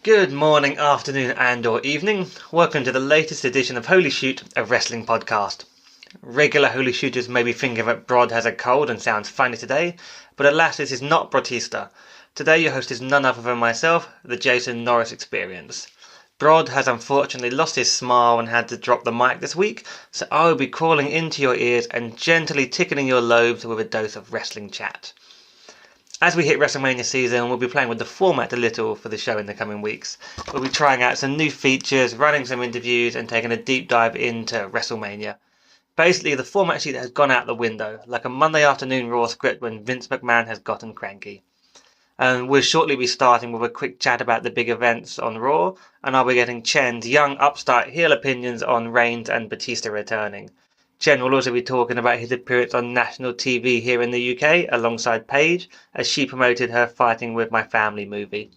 Good morning, afternoon, and or evening. Welcome to the latest edition of Holy Shoot, a wrestling podcast. Regular Holy Shooters may be thinking that Brod has a cold and sounds funny today, but alas, this is not Brotista. Today your host is none other than myself, the Jason Norris Experience. Brod has unfortunately lost his smile and had to drop the mic this week, so I will be crawling into your ears and gently tickling your lobes with a dose of wrestling chat. As we hit Wrestlemania season, we'll be playing with the format a little for the show in the coming weeks. We'll be trying out some new features, running some interviews, and taking a deep dive into Wrestlemania. Basically, the format sheet has gone out the window, like a Monday afternoon Raw script when Vince McMahon has gotten cranky. And we'll shortly be starting with a quick chat about the big events on Raw, and I'll be getting Chen's young upstart heel opinions on Reigns and Batista returning. Chen will also be talking about his appearance on national TV here in the UK alongside Paige as she promoted her Fighting With My Family movie.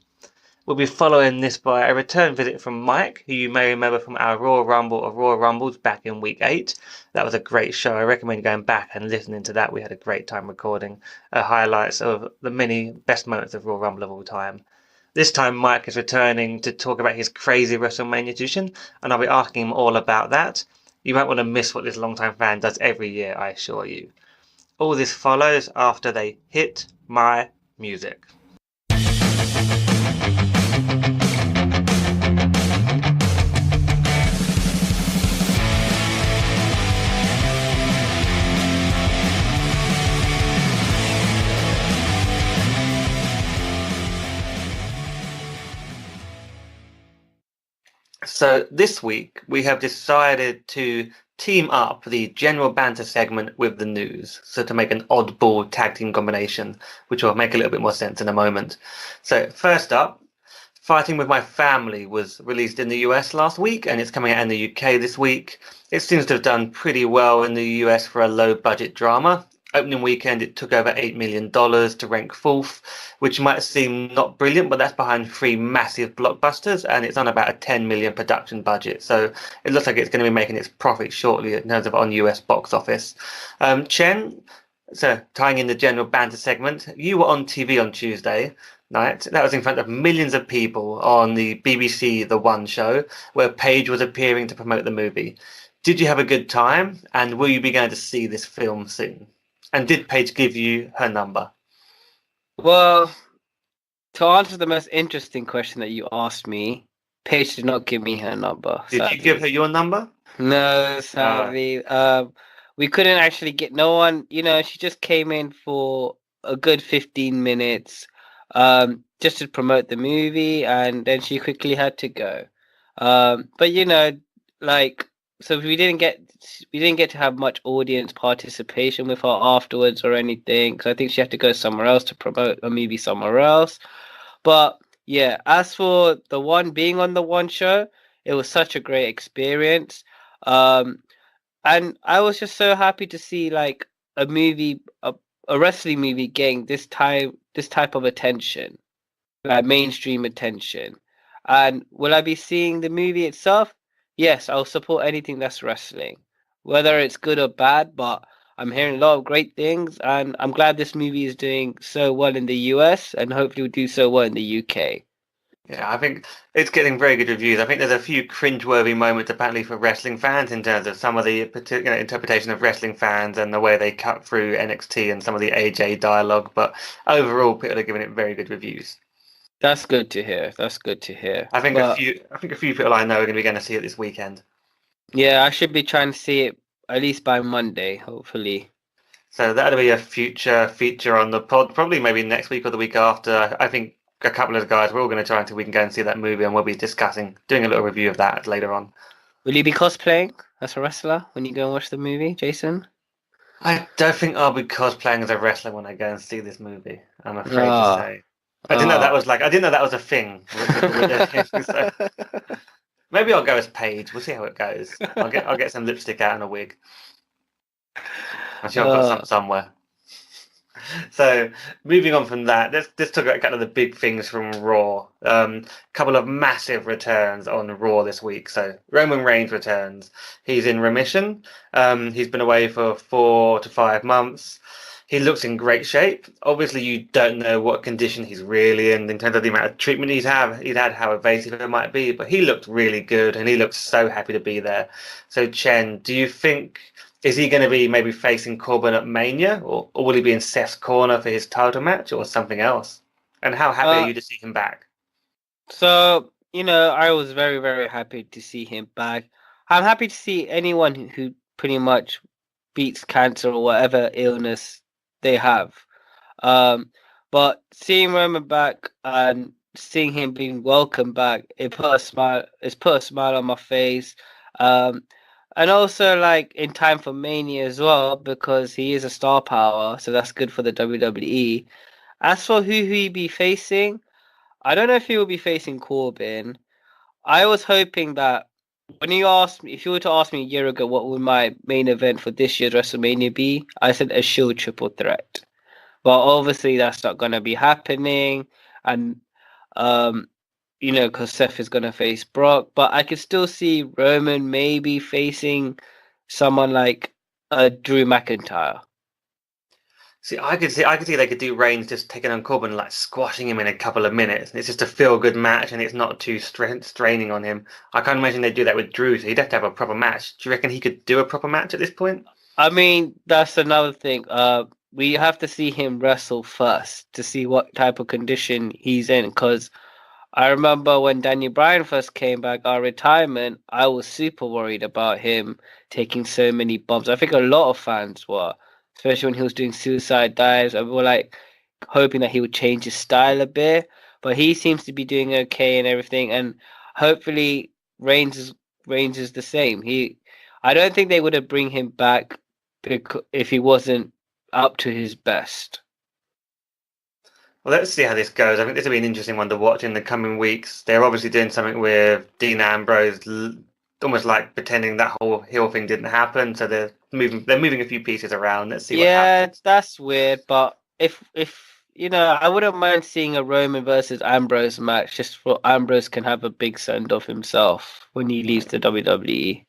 We'll be following this by a return visit from Mike, who you may remember from our Raw Rumble of Raw Rumbles back in week 8. That was a great show. I recommend going back and listening to that. We had a great time recording highlights of the many best moments of Raw Rumble of all time. This time Mike is returning to talk about his crazy WrestleMania tradition, and I'll be asking him all about that. You won't want to miss what this longtime fan does every year, I assure you. All this follows after they hit my music. So this week we have decided to team up the general banter segment with the news, so to make an oddball tag team combination, which will make a little bit more sense in a moment. So first up, Fighting With My Family was released in the US last week and it's coming out in the UK this week. It seems to have done pretty well in the US for a low budget drama. Opening weekend, it took over $8 million to rank 4th, which might seem not brilliant, but that's behind 3 massive blockbusters, and it's on about a $10 million production budget. So it looks like it's going to be making its profit shortly in terms of on US box office. Chen, so tying in the general banter segment, you were on TV on Tuesday night. That was in front of millions of people on the BBC The One show, where Paige was appearing to promote the movie. Did you have a good time, and will you be going to see this film soon? And did Paige give you her number? Well, to answer the most interesting question that you asked me, Paige did not give me her number. Did you give her your number? No, sadly. We couldn't actually get no one. She just came in for a good 15 minutes just to promote the movie, and then she quickly had to go. But so we didn't get to have much audience participation with her afterwards or anything, because I think she had to go somewhere else to promote a movie somewhere else. But yeah, as for the One being on the One show, it was such a great experience. And I was just so happy to see like a movie, a wrestling movie getting this type of attention, like mainstream attention. And will I be seeing the movie itself? Yes, I'll support anything that's wrestling, whether it's good or bad, but I'm hearing a lot of great things, and I'm glad this movie is doing so well in the US, and hopefully will do so well in the UK. Yeah, I think it's getting very good reviews. I think there's a few cringeworthy moments apparently for wrestling fans in terms of some of the interpretation of wrestling fans and the way they cut through NXT and some of the AJ dialogue, but overall people are giving it very good reviews. That's good to hear. I think a few people I know are going to be going to see it this weekend. Yeah, I should be trying to see it at least by Monday, hopefully. So that'll be a future feature on the pod, probably maybe next week or the week after. I think a couple of the guys, we're all going to try until we can go and see that movie, and we'll be doing a little review of that later on. Will you be cosplaying as a wrestler when you go and watch the movie, Jason? I don't think I'll be cosplaying as a wrestler when I go and see this movie, I'm afraid to say. I didn't know that was a thing. So, maybe I'll go as Paige. We'll see how it goes. I'll get some lipstick out and a wig. I'm sure I've got some somewhere. So moving on from that, let's talk about kind of the big things from Raw. Couple of massive returns on Raw this week. So Roman Reigns returns. He's in remission. He's been away for 4 to 5 months. He looks in great shape. Obviously, you don't know what condition he's really in terms of the amount of treatment he'd had, how evasive it might be, but he looked really good and he looks so happy to be there. So, Chen, do you think, is he going to be maybe facing Corbin at Mania, or will he be in Seth's corner for his title match, or something else? And how happy are Uh, you to see him back? so I was very very happy to see him back. I'm happy to see anyone who pretty much beats cancer or whatever illness they have. Um, but seeing Roman back and seeing him being welcomed back, it put a smile. It's put a smile on my face. Um, and also like in time for Mania as well because he is a star power, so that's good for the WWE. As for who he be facing, I don't know if he will be facing Corbin. I was hoping that when you asked me, if you were to ask me a year ago, what would my main event for this year's WrestleMania be? I said a Shield triple threat. Well, obviously that's not going to be happening, and um, because Seth is going to face Brock. But I could still see Roman maybe facing someone like Drew McIntyre. I could see they could do Reigns just taking on Corbin, like squashing him in a couple of minutes. And it's just a feel-good match, and it's not too straining on him. I can't imagine they'd do that with Drew, so he'd have to have a proper match. Do you reckon he could do a proper match at this point? I mean, that's another thing. We have to see him wrestle first to see what type of condition he's in, because I remember when Daniel Bryan first came back, our retirement, I was super worried about him taking so many bumps. I think a lot of fans were, especially when he was doing suicide dives. And we were like hoping that he would change his style a bit, but he seems to be doing okay and everything. And hopefully Reigns is the same. I don't think they would have bring him back if he wasn't up to his best. Well, let's see how this goes. I think this will be an interesting one to watch in the coming weeks. They're obviously doing something with Dean Ambrose, almost like pretending that whole heel thing didn't happen. So they're moving a few pieces around. Let's see what Yeah, happens. that's weird, but if I wouldn't mind seeing a Roman versus Ambrose match just for Ambrose can have a big send off himself when he leaves the WWE.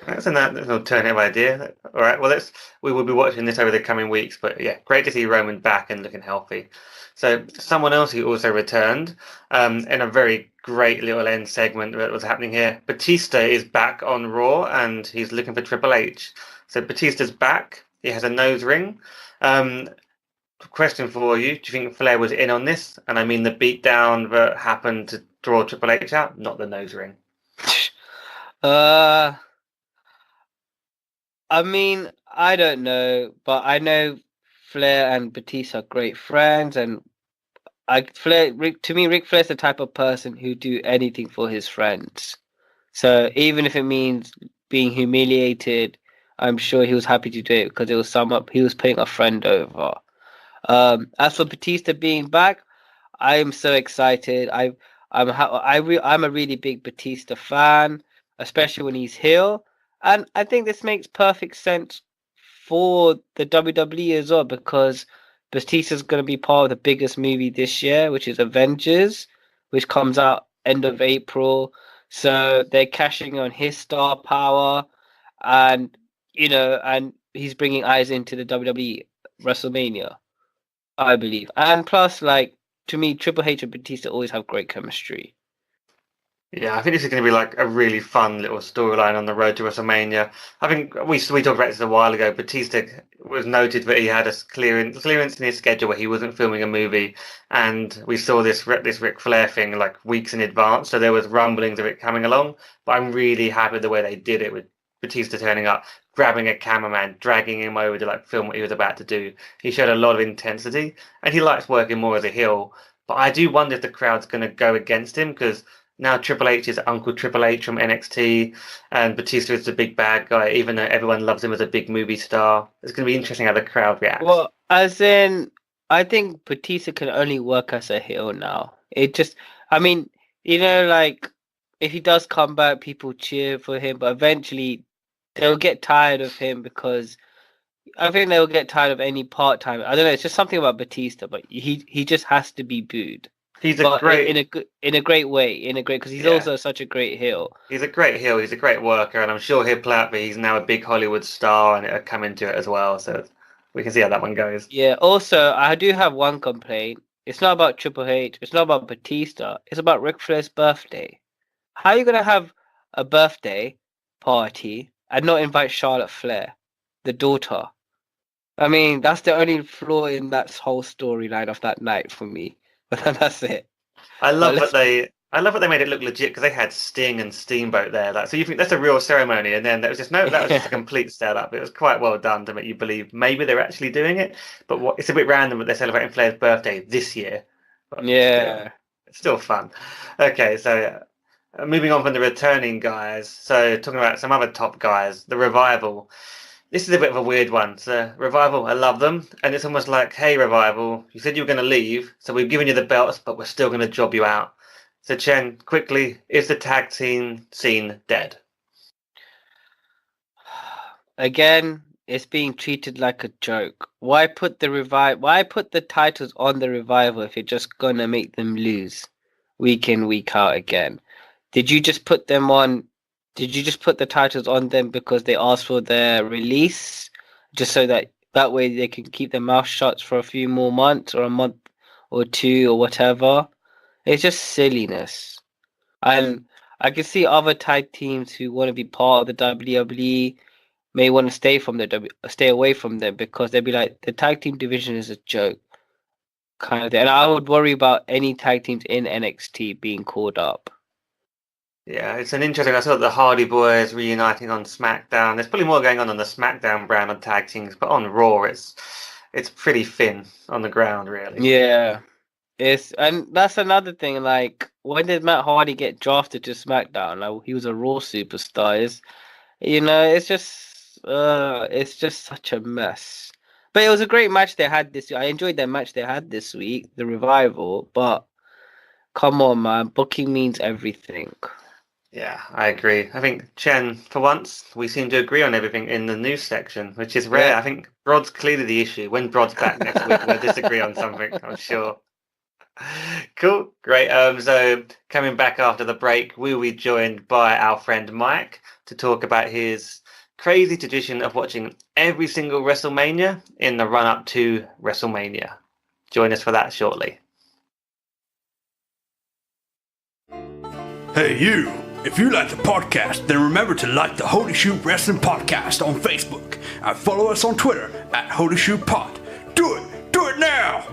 That's an alternative idea. All right. Well, we will be watching this over the coming weeks. But yeah, great to see Roman back and looking healthy. So someone else who also returned in a very great little end segment that was happening here. Batista is back on Raw and he's looking for Triple H. So Batista's back. He has a nose ring. Um, Question for you: do you think Flair was in on this? And I mean the beatdown that happened to draw Triple H out, not the nose ring. Uh, I mean, I don't know, but I know Flair and Batista are great friends, and to me, Ric Flair's the type of person who do anything for his friends. So even if it means being humiliated, I'm sure he was happy to do it because it was he was putting a friend over. As for Batista being back, I am so excited. I'm a really big Batista fan, especially when he's heel, and I think this makes perfect sense for the WWE as well because Batista's going to be part of the biggest movie this year, which is Avengers, which comes out end of April. So they're cashing on his star power, and and he's bringing eyes into the WWE WrestleMania. I believe. And plus, like, to me, Triple H and Batista always have great chemistry. Yeah, I think this is going to be like a really fun little storyline on the road to WrestleMania. I think we talked about this a while ago. Batista was noted that he had a clearance in his schedule where he wasn't filming a movie, and we saw this Ric Flair thing like weeks in advance. So there was rumblings of it coming along. But I'm really happy with the way they did it with Batista turning up, grabbing a cameraman, dragging him over to like film what he was about to do. He showed a lot of intensity, and he likes working more as a heel. But I do wonder if the crowd's going to go against him because now Triple H is Uncle Triple H from NXT, and Batista is the big bad guy, even though everyone loves him as a big movie star. It's going to be interesting how the crowd reacts. Well, as in, I think Batista can only work as a heel now. I mean, like, if he does come back, people cheer for him, but eventually they'll get tired of him because I think they'll get tired of any part time. I don't know. It's just something about Batista, but he just has to be booed. He's a But great, in a great way, because he's yeah, also such a great heel. he's a great heel. He's a great worker, and I'm sure he'll play out that he's now a big Hollywood star, and it'll come into it as well. So we can see how that one goes. Yeah. Also, I do have one complaint. It's not about Triple H. It's not about Batista. It's about Ric Flair's birthday. How are you gonna have a birthday party and not invite Charlotte Flair, the daughter? I mean, that's the only flaw in that whole storyline of that night for me. But then that's it. I love let's- I love that they made it look legit because they had Sting and Steamboat there. Like, so you think that's a real ceremony, and then that was just a complete setup. It was quite well done to make you believe maybe they're actually doing it. But it's a bit random that they're celebrating Flair's birthday this year. But Yeah. it's still fun. Okay, so moving on from the returning guys. So talking about some other top guys, the Revival. This is a bit of a weird one. So Revival, I love them, and it's almost like, hey Revival, you said you were going to leave, so we've given you the belts, but we're still going to job you out. So Chen, quickly, is the tag team scene dead? Again, it's being treated like a joke. Why put the titles on the Revival if you're just gonna make them lose week in, week out again? Did you just put them on? Did you just put the titles on them because they asked for their release, just so that way they can keep their mouth shut for a few more months or a month or two or whatever? It's just silliness. And I can see other tag teams who want to be part of the WWE may want to stay away from them because they'd be like, the tag team division is a joke, kind of thing. And I would worry about any tag teams in NXT being called up. Yeah, it's an interesting. I saw the Hardy Boys reuniting on SmackDown. There's probably more going on the SmackDown brand of tag teams, but on Raw, it's pretty thin on the ground, really. Yeah. And that's another thing. Like, when did Matt Hardy get drafted to SmackDown? Like, he was a Raw superstar. It's just such a mess. But it was a great match they had this week. I enjoyed that match they had this week, the Revival. But come on, man, booking means everything. Yeah, I agree. I think Chen, for once, we seem to agree on everything in the news section, which is rare. Yeah. I think Brod's clearly the issue. When Brod's back next week, we'll disagree on something, I'm sure. Cool, great. So coming back after the break, we'll be joined by our friend Mike to talk about his crazy tradition of watching every single WrestleMania in the run-up to WrestleMania. Join us for that shortly. Hey you! If you like the podcast, then remember to like the Holy Shoot Wrestling Podcast on Facebook and follow us on Twitter at Holy Shoot Pod. Do it! Do it now!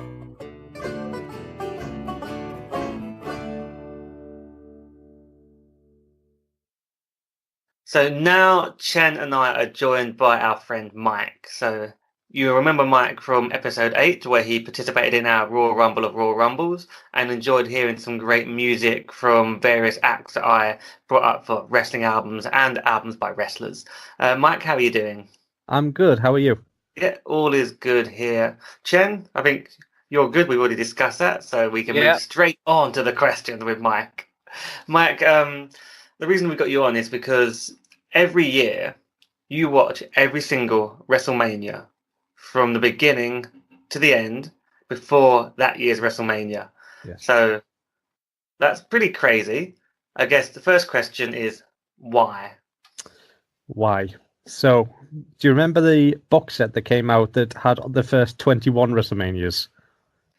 So now Chen and I are joined by our friend Mike. So you remember Mike from episode 8 where he participated in our Raw Rumble of Raw Rumbles and enjoyed hearing some great music from various acts that I brought up for wrestling albums and albums by wrestlers. Mike, how are you doing? I'm good. How are you? Yeah, all is good here. Chen, I think you're good. We've already discussed that, so we can move straight on to the question with Mike. Mike, the reason we got you on is because every year you watch every single WrestleMania from the beginning to the end before that year's WrestleMania. Yes. So that's pretty crazy. I guess the first question is why? Why? So, do you remember the box set that came out that had the first 21 WrestleManias?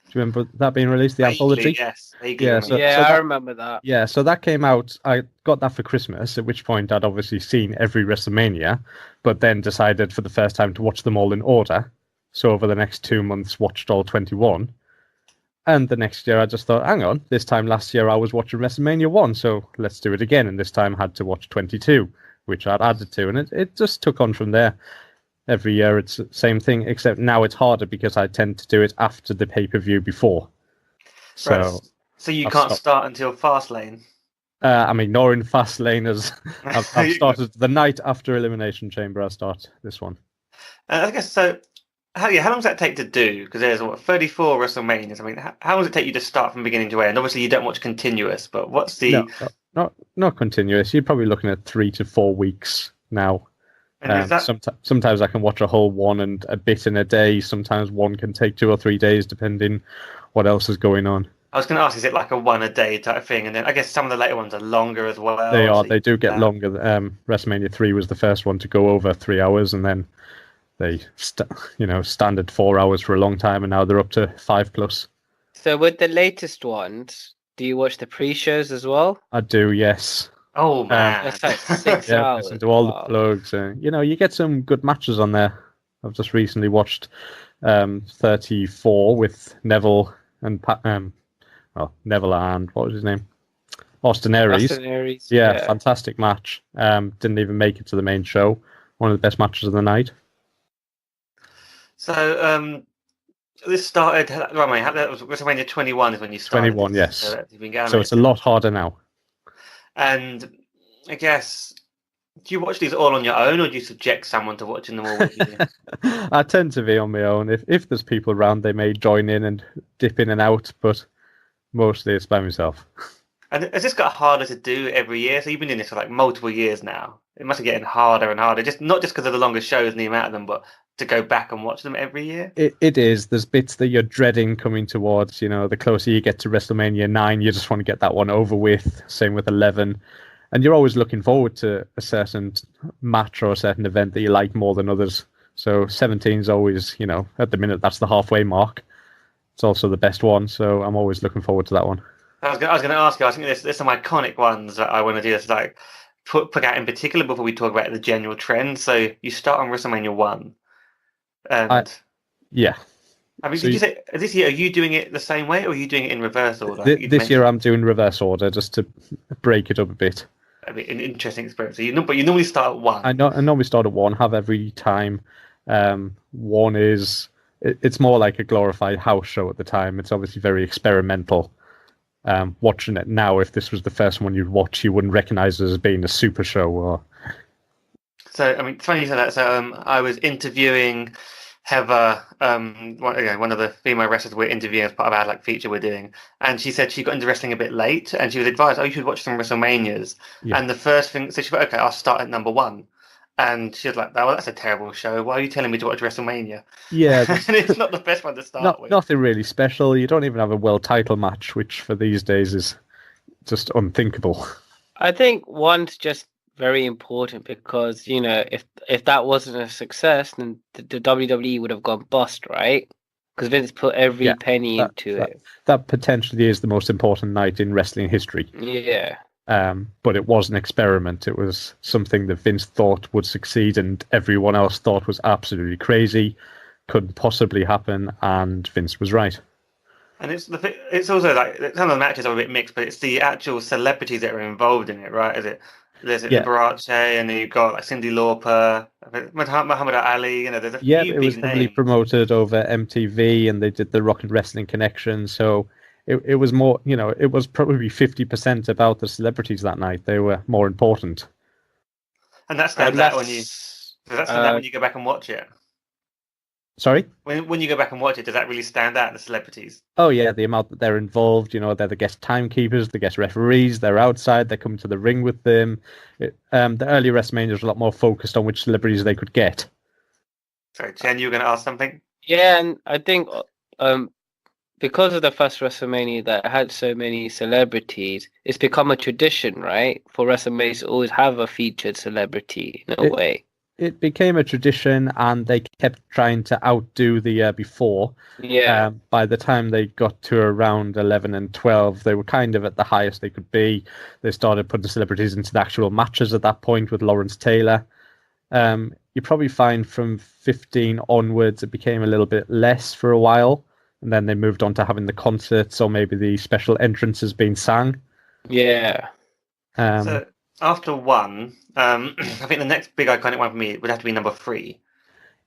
Do you remember that being released, the anthology? Yes. I remember that. Yeah, so that came out. I got that for Christmas, at which point I'd obviously seen every WrestleMania, but then decided for the first time to watch them all in order. So over the next 2 months, watched all 21. And the next year, I just thought, hang on, this time last year I was watching WrestleMania 1, so let's do it again. And this time I had to watch 22, which I'd added to, and it just took on from there. Every year it's the same thing, except now it's harder because I tend to do it after the pay-per-view before. So, right. So you can't start until Fastlane? I'm ignoring Fastlane as I've started the night after Elimination Chamber. I start this one. I guess so. How long does that take to do? Because there's 34 WrestleManias. I mean, how long does it take you to start from beginning to end? Obviously, you don't watch continuous, but what's the? No, not continuous. You're probably looking at 3 to 4 weeks now. Sometimes I can watch a whole one and a bit in a day. Sometimes one can take 2 or 3 days, depending what else is going on. I was going to ask, is it like a one a day type of thing? And then I guess some of the later ones are longer as well. They are. They do get longer. WrestleMania 3 was the first one to go over 3 hours, and then They, standard 4 hours for a long time, and now they're up to 5+. So with the latest ones, do you watch the pre-shows as well? I do, yes. Oh man, That's like 6 Yeah, hours. listen to all the Wow. plugs. You get some good matches on there. I've just recently watched 34 with Neville and Neville and what was his name? Austin Aries. Austin Aries, Yeah, fantastic match. Didn't even make it to the main show. One of the best matches of the night. So this started. Right, mate, that was WrestleMania 21 is when you started. 21, this, yes. So you've been going So it's a lot harder now. And I guess, do you watch these all on your own, or do you subject someone to watching them all with you? I tend to be on my own. If there's people around, they may join in and dip in and out, but mostly it's by myself. And has this got harder to do every year? So you've been doing this for like multiple years now. It must be getting harder and harder, not just because of the longer shows and the amount of them, but to go back and watch them every year. It is. There's bits that you're dreading coming towards. The closer you get to WrestleMania 9, you just want to get that one over with. Same with 11. And you're always looking forward to a certain match or a certain event that you like more than others. So 17 is always, at the minute, that's the halfway mark. It's also the best one. So I'm always looking forward to that one. I was going to ask you, I think there's some iconic ones that I want to do. This like put out in particular before we talk about the general trend. So you start on WrestleMania 1. And yeah. I mean, So did you say this year? Are you doing it the same way, or are you doing it in reverse order? This year I'm doing reverse order just to break it up a bit. I mean, an interesting experience. So but you normally start at 1. I normally start at 1. Have every time. 1 is it's more like a glorified house show at the time. It's obviously very experimental. Watching it now, if this was the first one you'd watch, you wouldn't recognize it as being a super show. Or So I mean, it's funny you said that. So I was interviewing Heather, one of the female wrestlers we're interviewing as part of our feature we're doing, and she said she got into wrestling a bit late, and she was advised, you should watch some WrestleManias. Yeah. And the first thing, so she thought, okay, I'll start at number 1, and she was like, well, that's a terrible show. Why are you telling me to watch WrestleMania? Yeah, and it's not the best one to start with. Nothing really special. You don't even have a world title match, which for these days is just unthinkable. I think 1's just very important because if that wasn't a success, then the WWE would have gone bust, right? Because Vince put every penny into it. That potentially is the most important night in wrestling history. Yeah. But it was an experiment. It was something that Vince thought would succeed, and everyone else thought was absolutely crazy, couldn't possibly happen, and Vince was right. And it's also some of the matches are a bit mixed, but it's the actual celebrities that are involved in it, right? There's Barache, and then you've got Cyndi Lauper, Muhammad Ali. There's a few big names. It was heavily promoted over MTV, and they did the Rock and Wrestling Connection. So it was more, it was probably 50% about the celebrities that night. They were more important. And that stands out when you go back and watch it. Sorry? When you go back and watch it, does that really stand out, the celebrities? Oh, yeah, the amount that they're involved, they're the guest timekeepers, the guest referees, they're outside, they come to the ring with them. The earlier WrestleMania was a lot more focused on which celebrities they could get. Sorry, Chen, you were going to ask something? Yeah, and I think because of the first WrestleMania that had so many celebrities, it's become a tradition, right? For WrestleMania to always have a featured celebrity in a way. It became a tradition, and they kept trying to outdo the year before. Yeah. By the time they got to around 11 and 12, they were kind of at the highest they could be. They started putting celebrities into the actual matches at that point with Lawrence Taylor. You probably find from 15 onwards, it became a little bit less for a while. And then they moved on to having the concerts or maybe the special entrances being sang. Yeah. So after 1, I think the next big iconic one for me would have to be number 3.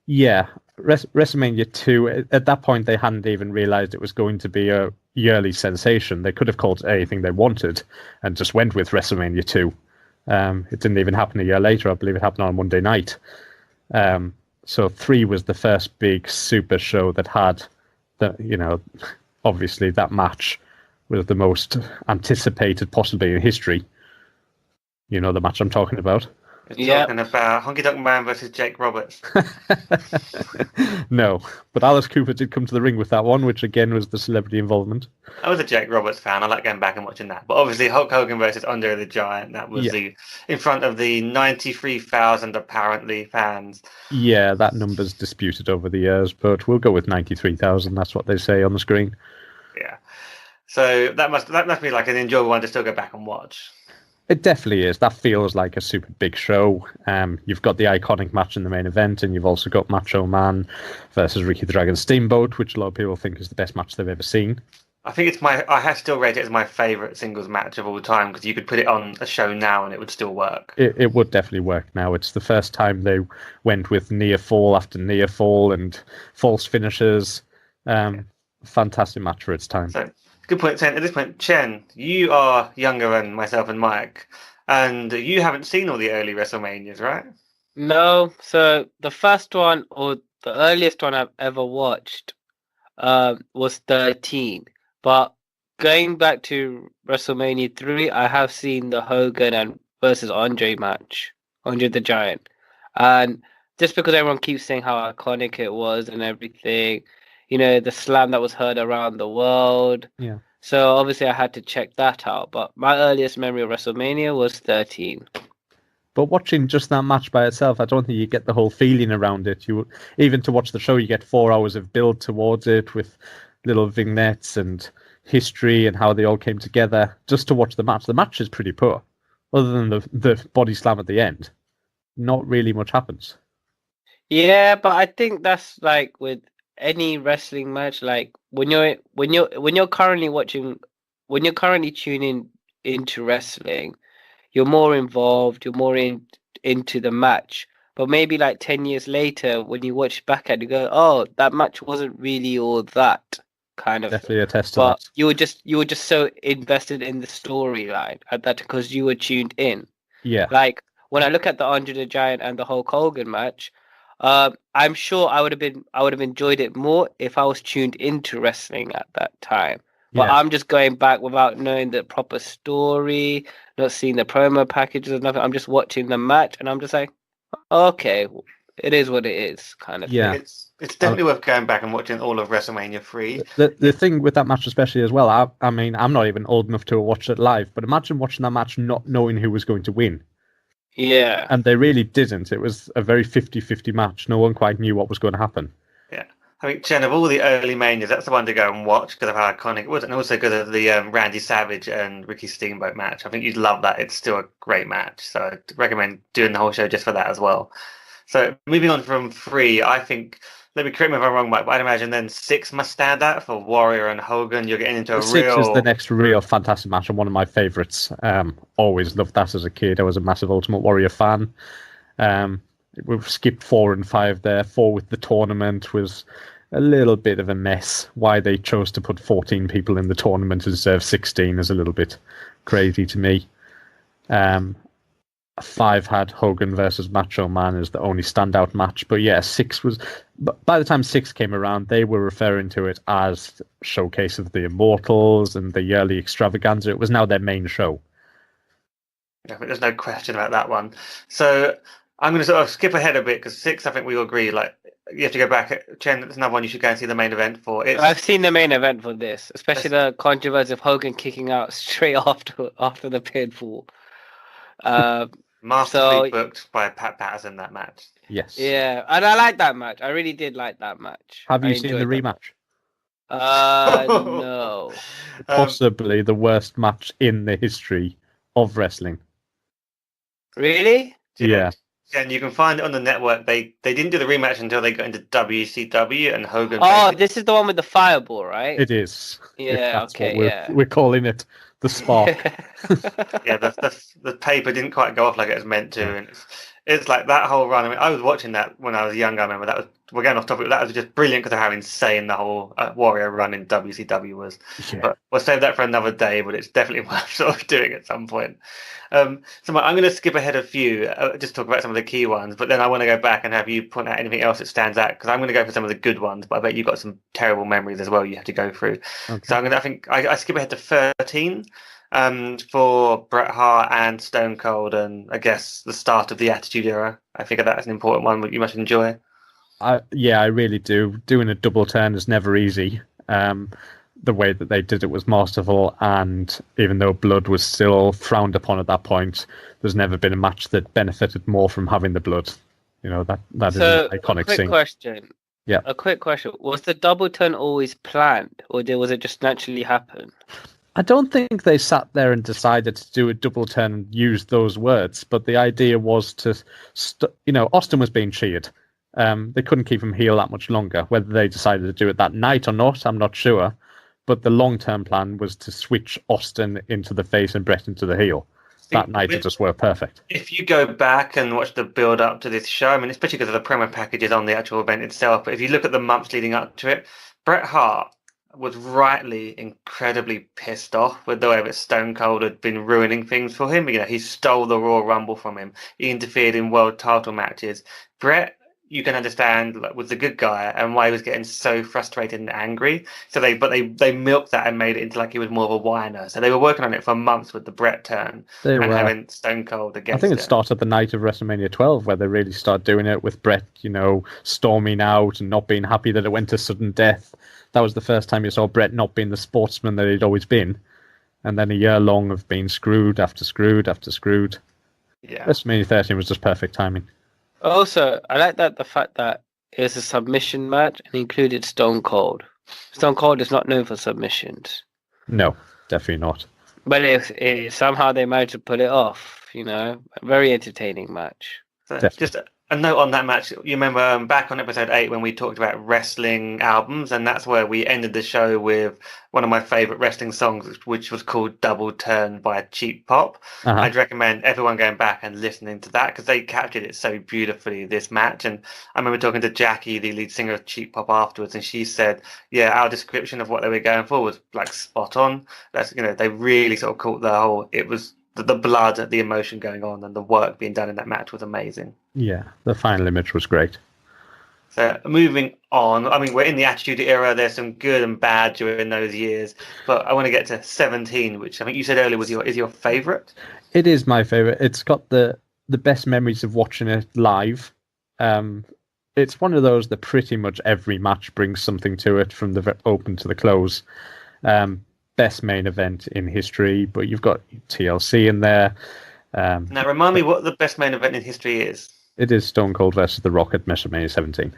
Yeah, WrestleMania 2, at that point they hadn't even realised it was going to be a yearly sensation. They could have called it anything they wanted and just went with WrestleMania 2. It didn't even happen a year later. I believe it happened on Monday night. So 3 was the first big super show that had, obviously that match was the most anticipated possibly in history. You know the match I'm talking about? You're talking about Honky Tonk Man versus Jake Roberts. No, but Alice Cooper did come to the ring with that one, which again was the celebrity involvement. I was a Jake Roberts fan. I like going back and watching that. But obviously, Hulk Hogan versus Andre the Giant. That was in front of the 93,000 apparently fans. Yeah, that number's disputed over the years, but we'll go with 93,000. That's what they say on the screen. Yeah. So that must be like an enjoyable one to still go back and watch. It definitely is. That feels like a super big show. You've got the iconic match in the main event, and you've also got Macho Man versus Ricky the Dragon Steamboat, which a lot of people think is the best match they've ever seen. I think I have still rated it as my favourite singles match of all time, because you could put it on a show now and it would still work. It would definitely work now. It's the first time they went with near fall after near fall and false finishes. Fantastic match for its time. So, good point, Chen. At this point, Chen, you are younger than myself and Mike, and you haven't seen all the early WrestleManias, right? No. So the first one, or the earliest one I've ever watched, was 13. But going back to WrestleMania 3, I have seen the Hogan and versus Andre match, Andre the Giant, and just because everyone keeps saying how iconic it was and everything, the slam that was heard around the world. Yeah. So obviously I had to check that out. But my earliest memory of WrestleMania was 13. But watching just that match by itself, I don't think you get the whole feeling around it. Even to watch the show, you get 4 hours of build towards it with little vignettes and history and how they all came together. Just to watch the match. The match is pretty poor. Other than the body slam at the end, not really much happens. Yeah, but I think that's like with any wrestling match. Like when you're currently tuning into wrestling, you're more involved. You're more into the match. But maybe like 10 years later, when you watch back at it, you go, "Oh, that match wasn't really all that." Kind of Definitely a test to but that. you were just so invested in the storyline at that because you were tuned in. Yeah. Like when I look at the Andre the Giant and the Hulk Hogan match, I'm sure I would have enjoyed it more if I was tuned into wrestling at that time. But Yeah. I'm just going back without knowing the proper story, not seeing the promo packages or nothing. I'm just watching the match and I'm just like, okay, it is what it is, kind of Yeah. thing. It's definitely worth going back and watching all of WrestleMania 3. The thing with that match especially as well, I mean, I'm not even old enough to watch it live, but imagine watching that match not knowing who was going to win. Yeah. And they really didn't. It was a very 50-50 match. No one quite knew what was going to happen. Yeah. I mean, Chen, of all the early Manias, that's the one to go and watch because of how iconic it was, and also because of the Randy Savage and Ricky Steamboat match. I think you'd love that. It's still a great match. So I'd recommend doing the whole show just for that as well. So moving on from 3, I think, let me correct me if I'm wrong, Mike, but I'd imagine then 6 must stand out for Warrior and Hogan. You're getting into a 6 is the next real fantastic match and one of my favourites. Always loved that as a kid. I was a massive Ultimate Warrior fan. We've skipped 4 and 5 there. 4 with the tournament was a little bit of a mess. Why they chose to put 14 people in the tournament instead of 16 is a little bit crazy to me. 5 had Hogan versus Macho Man as the only standout match. But yeah, 6 was... By the time 6 came around, they were referring to it as Showcase of the Immortals and the yearly extravaganza. It was now their main show. Yeah, there's no question about that one. So I'm going to sort of skip ahead a bit because 6, I think we all agree, like, you have to go back. Chen, it's another one you should go and see the main event for. I've seen the main event for this, especially the controversy of Hogan kicking out straight after the pinfall. Masterfully booked by Pat Patterson, that match. Yes. Yeah, and I like that match. I really did like that match. Have you seen the rematch? No. Possibly the worst match in the history of wrestling. Really? Yeah. And you can find it on the network. They didn't do the rematch until they got into WCW and Hogan. Oh, this is the one with the fireball, right? It is. Yeah, okay, We're calling it the spark. Yeah, the paper didn't quite go off like it was meant to, and it's like that whole run. I mean, I was watching that when I was younger. I remember we're going off topic. That was just brilliant because of how insane the whole Warrior run in WCW was. Yeah. But we'll save that for another day. But it's definitely worth sort of doing at some point. So I'm going to skip ahead a few, just talk about some of the key ones. But then I want to go back and have you point out anything else that stands out because I'm going to go for some of the good ones. But I bet you've got some terrible memories as well. You have to go through. Okay. So I skip ahead to 13. for Bret Hart and Stone Cold, and I guess the start of the Attitude Era. I figure that's an important one that you must enjoy. I really do. Doing a double turn is never easy. The way that they did it was masterful, and even though blood was still frowned upon at that point, there's never been a match that benefited more from having the blood. That is an iconic quick scene. Question. Yeah. A quick question. Was the double turn always planned, or was it just naturally happen? I don't think they sat there and decided to do a double turn and use those words, but the idea was to, Austin was being cheered. They couldn't keep him heel that much longer. Whether they decided to do it that night or not, I'm not sure. But the long-term plan was to switch Austin into the face and Brett into the heel. That night it just worked perfect. If you go back and watch the build-up to this show, I mean, especially because of the promo packages on the actual event itself, but if you look at the months leading up to it, Bret Hart was rightly incredibly pissed off with the way that Stone Cold had been ruining things for him. He stole the Royal Rumble from him. He interfered in world title matches. Bret, you can understand, was the good guy and why he was getting so frustrated and angry. So they milked that and made it into like he was more of a whiner. So they were working on it for months with the Bret turn having Stone Cold against. I think it started the night of WrestleMania 12 where they really started doing it with Bret, storming out and not being happy that it went to sudden death. That was the first time you saw Bret not being the sportsman that he'd always been. And then a year long of being screwed after screwed after screwed. Yeah. WrestleMania 13 was just perfect timing. Also, I like the fact that it was a submission match and included Stone Cold. Stone Cold is not known for submissions. No, definitely not. But if somehow they managed to pull it off, a very entertaining match. So just a note on that match. You remember back on episode 8 when we talked about wrestling albums, and that's where we ended the show with one of my favourite wrestling songs, which was called Double Turn by Cheap Pop. Uh-huh. I'd recommend everyone going back and listening to that because they captured it so beautifully, this match. And I remember talking to Jackie, the lead singer of Cheap Pop, afterwards, and she said, yeah, our description of what they were going for was like spot on. That's, they really sort of caught the whole, it was the blood, the emotion going on, and the work being done in that match was amazing. Yeah, the final image was great. So moving on, I mean, we're in the Attitude Era. There's some good and bad during those years, but I want to get to 17, which I think you said earlier is your favourite. It is my favourite. It's got the best memories of watching it live. It's one of those that pretty much every match brings something to it, from the open to the close. Best main event in history, but you've got TLC in there. Now, remind me what the best main event in history is. It is Stone Cold versus The Rock at WrestleMania 17.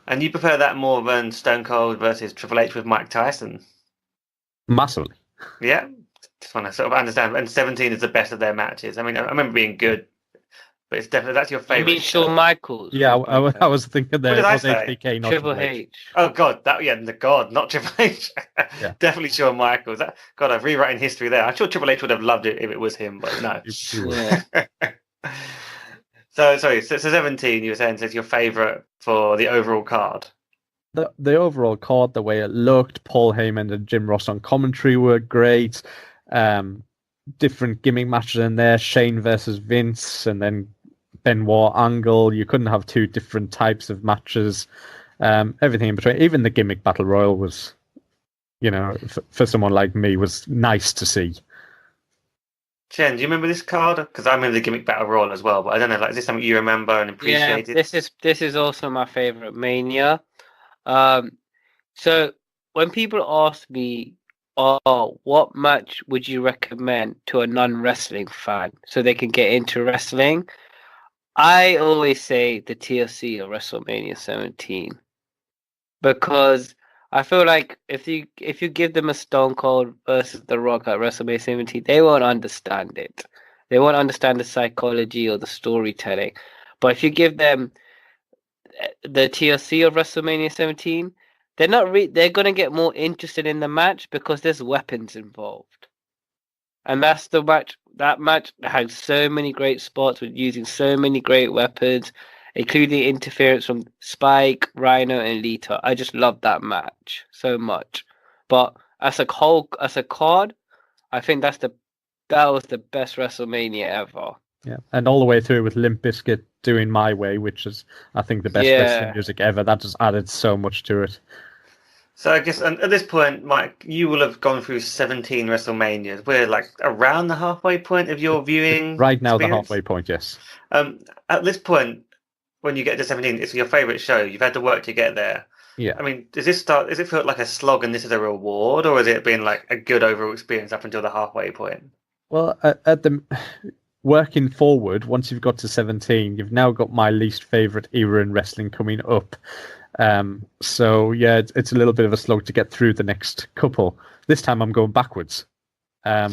And you prefer that more than Stone Cold versus Triple H with Mike Tyson? Massively. Yeah, just want to sort of understand. And 17 is the best of their matches. I mean, I remember being good, but it's definitely, that's your favourite. You mean Shawn Michaels? Yeah, I was thinking that What did it was I say? HBK, not Triple H. Oh God, not Triple H. Yeah. Definitely Shawn Michaels. God, I've rewritten history there. I'm sure Triple H would have loved it if it was him, but no. Yeah. So 17, you were saying, is your favourite for the overall card. The overall card, the way it looked, Paul Heyman and Jim Ross on commentary were great. Different gimmick matches in there, Shane versus Vince, and then Benoit Angle. You couldn't have two different types of matches. Everything in between. Even the gimmick battle royal was, for someone like me, was nice to see. Chen, do you remember this card? Because I remember the gimmick battle royal as well, but I don't know, is this something you remember and appreciated? Yeah, this is also my favorite Mania. So when people ask me, what match would you recommend to a non-wrestling fan so they can get into wrestling? I always say the TLC or WrestleMania 17, because I feel like if you give them a Stone Cold versus The Rock at WrestleMania 17, they won't understand it. They won't understand the psychology or the storytelling. But if you give them the TLC of WrestleMania 17, they're gonna get more interested in the match because there's weapons involved, and that's the match. That match has so many great spots with using so many great weapons, including interference from Spike, Rhino, and Lita. I just love that match so much. But as a card, I think that was the best WrestleMania ever. Yeah, and all the way through with Limp Bizkit doing My Way, which is, I think, the best wrestling music ever. That just added so much to it. So I guess at this point, Mike, you will have gone through 17 WrestleManias. We're like around the halfway point of your viewing Right now, experience. the halfway point, yes. At this point, when you get to 17, it's your favourite show. You've had to work to get there. Yeah. I mean, does it feel like a slog and this is a reward, or has it been like a good overall experience up until the halfway point? Well, at the working forward, once you've got to 17, you've now got my least favourite era in wrestling coming up. So yeah, it's a little bit of a slog to get through the next couple. This time I'm going backwards. I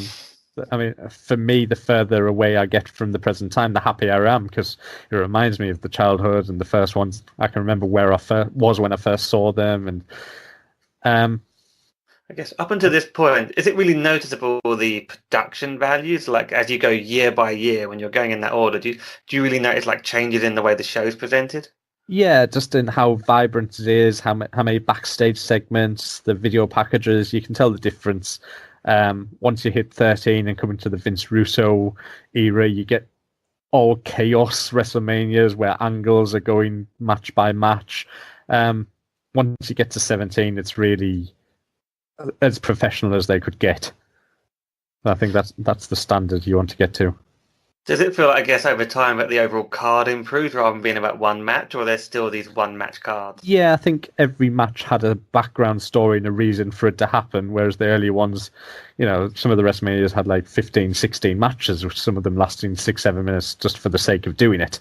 mean, for me, the further away I get from the present time, the happier I am, because it reminds me of the childhood and the first ones. I can remember where I was when I first saw them, and I guess up until this point, is it really noticeable the production values? Like as you go year by year, when you're going in that order, do you really notice like changes in the way the show's presented? yeah, just in how vibrant it is, how many backstage segments, the video packages, you can tell the difference. Once you hit 13 and come into the Vince Russo era, you get all chaos WrestleManias where angles are going match by match. Once you get to 17, it's really as professional as they could get. I think that's the standard you want to get to. Does it feel like, I guess, over time that the overall card improved rather than being about one match, or there's still these one match cards? Yeah, I think every match had a background story and a reason for it to happen, whereas the earlier ones, some of the WrestleManias had like 15, 16 matches, which some of them lasting 6-7 minutes just for the sake of doing it.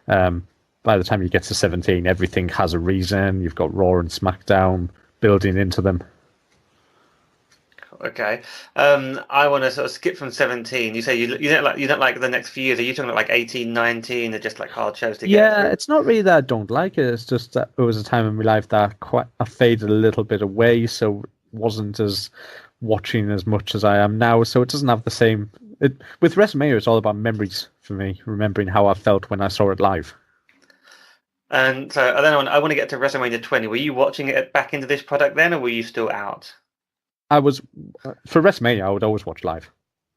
By the time you get to 17, everything has a reason. You've got Raw and SmackDown building into them. Okay, I want to sort of skip from 17. You say you don't like the next few years. Are you talking about like 18, 19? They're just like hard shows to get through? It's not really that I don't like it. It's just that it was a time in my life that I faded a little bit away, so it wasn't as watching as much as I am now. So it doesn't have the same. With WrestleMania, it's all about memories for me, remembering how I felt when I saw it live. And so then I want to get to WrestleMania 20. Were you watching it back into this product then, or were you still out? I was for WrestleMania. I would always watch live.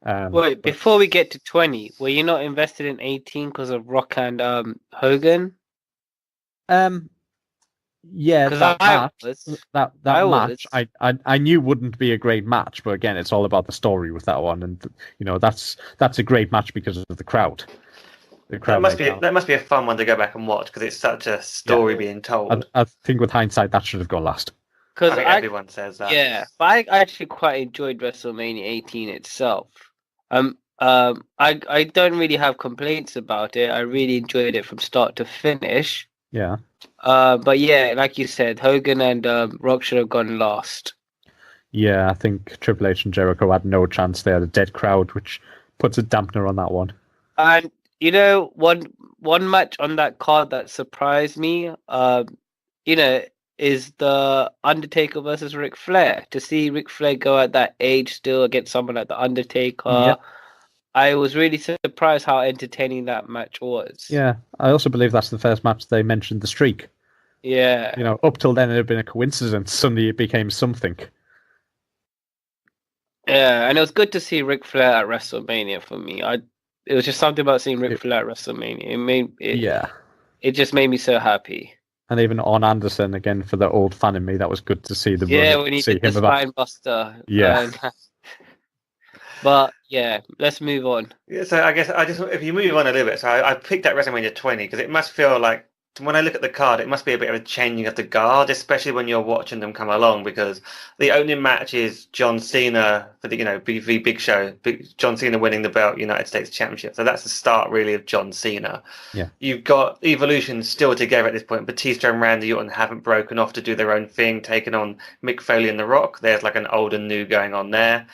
Wait, before we get to 20, were you not invested in 18 because of Rock and Hogan? Yeah, that match I knew wouldn't be a great match, but again, it's all about the story with that one, and that's a great match because of the crowd. That must be a fun one to go back and watch because it's such a story being told. I think with hindsight, that should have gone last. Because everyone says that. Yeah, but I actually quite enjoyed WrestleMania 18 itself. I don't really have complaints about it. I really enjoyed it from start to finish. Yeah. But yeah, like you said, Hogan and Rock should have gone last. Yeah, I think Triple H and Jericho had no chance. They had a dead crowd, which puts a dampener on that one. And one match on that card that surprised me, is the Undertaker versus Ric Flair. To see Ric Flair go at that age still against someone like the Undertaker, yep. I was really surprised how entertaining that match was. Yeah, I also believe that's the first match they mentioned the streak. Yeah. Up till then it had been a coincidence. Suddenly it became something. Yeah, and it was good to see Ric Flair at WrestleMania for me. It was just something about seeing Ric Flair at WrestleMania. It just made me so happy. And even on Anderson, again, for the old fan in me, that was good to see the when he did the spine buster. Yeah. But yeah, let's move on. Yeah, so I guess if you move on a little bit, so I picked up WrestleMania 20 because it must feel like, when I look at the card, it must be a bit of a changing of the guard, especially when you're watching them come along, because the opening match is John Cena for the Big Show, John Cena winning the belt United States Championship. So that's the start really of John Cena. Yeah, you've got Evolution still together at this point. Batista and Randy Orton haven't broken off to do their own thing, taking on Mick Foley and The Rock. There's like an old and new going on there.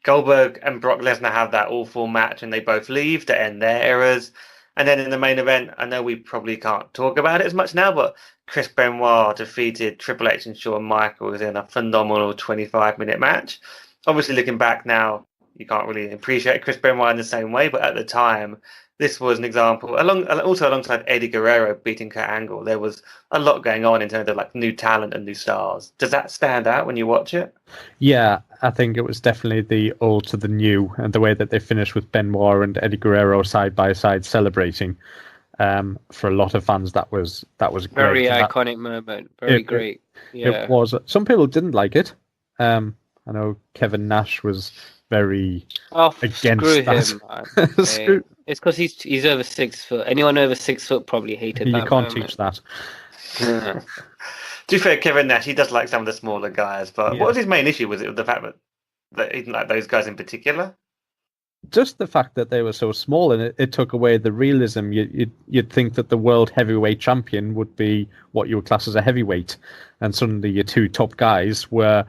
Goldberg and Brock Lesnar have that awful match, and they both leave to end their eras. And then in the main event, I know we probably can't talk about it as much now, but Chris Benoit defeated Triple H and Shawn Michaels in a phenomenal 25-minute match. Obviously, looking back now, you can't really appreciate Chris Benoit in the same way, but at the time, this was an example. Also alongside Eddie Guerrero beating Kurt Angle, there was a lot going on in terms of like new talent and new stars. Does that stand out when you watch it? Yeah, I think it was definitely the old to the new, and the way that they finished with Benoit and Eddie Guerrero side by side celebrating. For a lot of fans, that was great. Very iconic moment. Very great. Yeah. It was. Some people didn't like it. I know Kevin Nash was very against screw that. him, man. It's because he's over 6 foot. Anyone over 6 foot probably hated that. You can't teach that. To be fair, Kevin Nash, he does like some of the smaller guys, but what was his main issue? Was it the fact that he didn't like those guys in particular? Just the fact that they were so small, and it took away the realism. You'd think that the world heavyweight champion would be what you would class as a heavyweight, and suddenly your two top guys were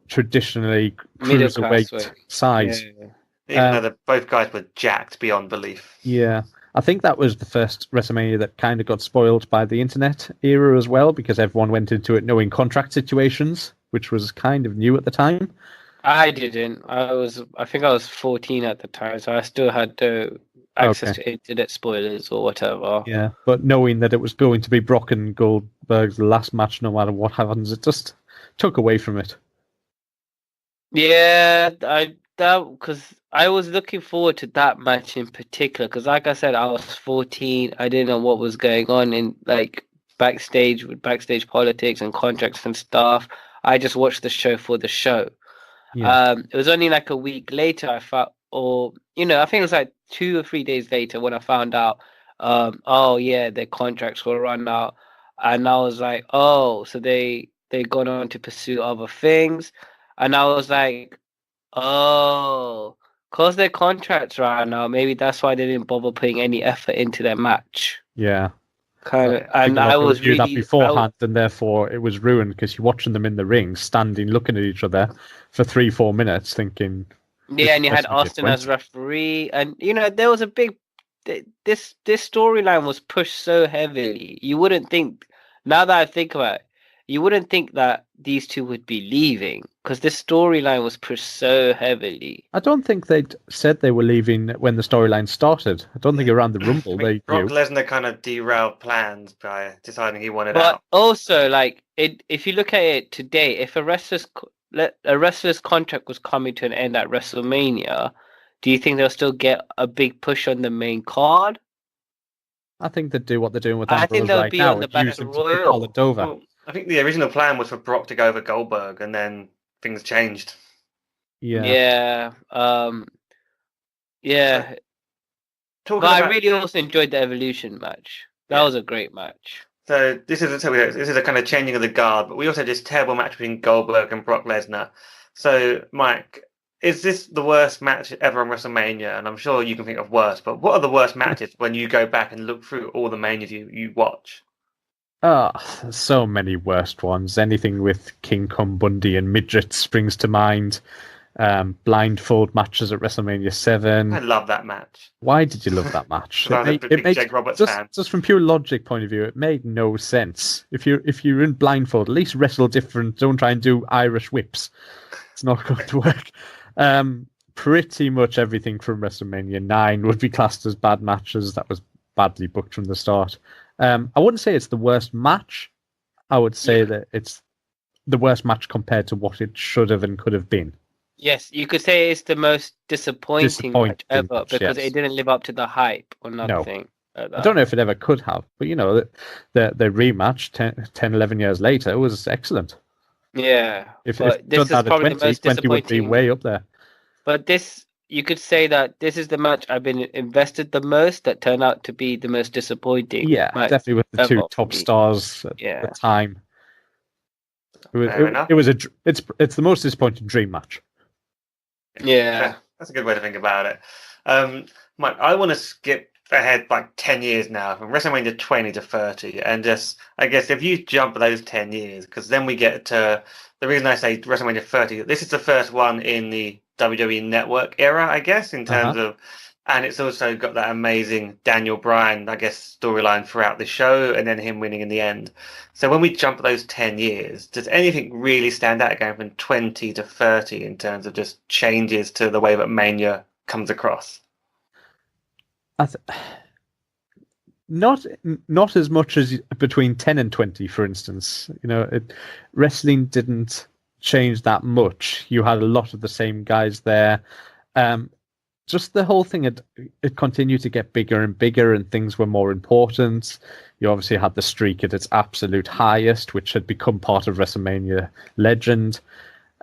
traditionally cruiserweight size. Even though both guys were jacked beyond belief. Yeah. I think that was the first WrestleMania that kind of got spoiled by the internet era as well, because everyone went into it knowing contract situations, which was kind of new at the time. I didn't. I think I was 14 at the time, so I still had access to internet spoilers or whatever. Yeah, but knowing that it was going to be Brock and Goldberg's last match, no matter what happens, it just took away from it. Yeah, because I was looking forward to that match in particular, because like I said, I was 14. I didn't know what was going on in like backstage with backstage politics and contracts and stuff. I just watched the show for the show. Yeah. It was only like a week later I think it was like 2 or 3 days later when I found out, their contracts were run out, and I was like, so they gone on to pursue other things, and I was like, because their contracts ran out, maybe that's why they didn't bother putting any effort into their match. Yeah. Kind of, and I was knew that beforehand, and therefore it was ruined because you're watching them in the ring, standing, looking at each other for 3-4 minutes, thinking. Yeah, and you had Austin as referee, and there was a big. This storyline was pushed so heavily. You wouldn't think. Now that I think about it, you wouldn't think that these two would be leaving, because this storyline was pushed so heavily. I don't think they'd said they were leaving when the storyline started. I don't think around the Rumble they Brock Lesnar kind of derailed plans by deciding he wanted out. But also, if you look at it today, if a wrestler's contract was coming to an end at WrestleMania, do you think they'll still get a big push on the main card? I think they'd do what they're doing with Ambrose I think they'll right be now. on the Battle Royal. Well, I think the original plan was for Brock to go over Goldberg, and then things changed. Yeah. Yeah. But I really also enjoyed the Evolution match. That was a great match. So this is a kind of changing of the guard, but we also had this terrible match between Goldberg and Brock Lesnar. So, Mike, is this the worst match ever on WrestleMania? And I'm sure you can think of worse, but what are the worst matches when you go back and look through all the Manias you watch? So many worst ones. Anything with King Kong Bundy and midgets springs to mind. Blindfold matches at WrestleMania 7. I love that match. Why did you love that match? Jake Roberts fan. Just from pure logic point of view, it made no sense. If you're in blindfold, at least wrestle different. Don't try and do Irish whips. It's not going to work. Pretty much everything from WrestleMania 9 would be classed as bad matches. That was badly booked from the start. I wouldn't say it's the worst match. I would say that it's the worst match compared to what it should have and could have been. Yes, you could say it's the most disappointing match ever because it didn't live up to the hype or nothing. No. I don't know if it ever could have, but the rematch 10, 11 years later was excellent. Yeah. If this is probably the most disappointing. Would be way up there. But you could say that this is the match I've been invested the most that turned out to be the most disappointing. Yeah, definitely with the two top stars at the time. It's the most disappointing dream match. Yeah. That's a good way to think about it. Mike, I want to skip ahead like 10 years now from WrestleMania 20 to 30, and I guess if you jump those 10 years, because then we get to the reason I say WrestleMania 30, this is the first one in the WWE Network era, I guess, in terms of, and it's also got that amazing Daniel Bryan, I guess, storyline throughout the show, and then him winning in the end. So when we jump those 10 years, does anything really stand out going from 20 to 30 in terms of just changes to the way that Mania comes across? Not as much as between 10 and 20, for instance. Wrestling didn't change that much. You had a lot of the same guys there. just the whole thing, it continued to get bigger and bigger, and things were more important. You obviously had the streak at its absolute highest, which had become part of WrestleMania legend.